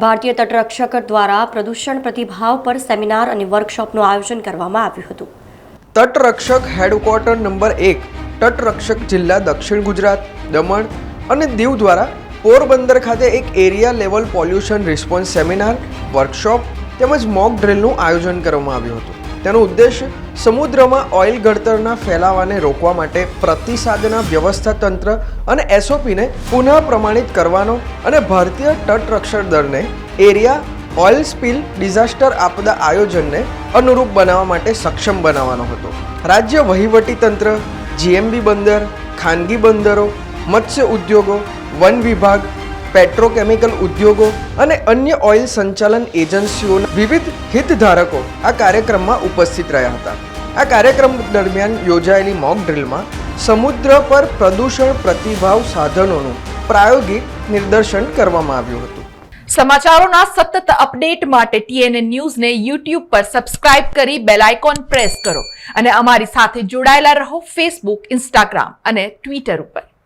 ભારતીય તટરક્ષક દ્વારા પ્રદૂષણ પ્રતિભાવ પર સેમિનાર અને વર્કશોપનું આયોજન કરવામાં આવ્યું હતું। તટરક્ષક હેડક્વાર્ટર નંબર 1 તટરક્ષક જિલ્લા દક્ષિણ ગુજરાત, દમણ અને દીવ દ્વારા પોરબંદર ખાતે એક area level pollution response seminar, workshop તેમજ મોક ડ્રિલનું આયોજન કરવામાં આવ્યું હતું। તેનો ઉદ્દેશ સમુદ્રમાં ઓઇલ ગળતરના ફેલાવાને રોકવા માટે પ્રતિસાદના વ્યવસ્થા તંત્ર અને એસઓપીને પુનઃ પ્રમાણિત કરવાનો અને ભારતીય તટરક્ષક દળને એરિયા ઓઇલ સ્પિલ ડિઝાસ્ટર આપદા આયોજનને અનુરૂપ બનાવવા માટે સક્ષમ બનાવવાનો હતો। રાજ્ય વહીવટી તંત્ર, જીએમબી બંદર, ખાનગી બંદરો, મત્સ્ય ઉદ્યોગો, વન વિભાગ, પેટ્રોકેમિકલ ઉદ્યોગો અને અન્ય ઓઇલ સંચાલન એજન્સીઓના વિવિધ હિતધારકો આ કાર્યક્રમમાં ઉપસ્થિત રહ્યા હતા। આ કાર્યક્રમ દરમિયાન યોજાયેલી મોક ડ્રિલમાં સમુદ્ર પર પ્રદૂષણ પ્રતિભાવ સાધનોનું પ્રાયોગિક નિદર્શન કરવામાં આવ્યું હતું। સમાચારોના સતત અપડેટ માટે TNN ન્યૂઝને YouTube પર સબસ્ક્રાઇબ કરી બેલ આઇકોન પ્રેસ કરો અને અમારી સાથે જોડાયેલા રહો Facebook, Instagram અને Twitter ઉપર।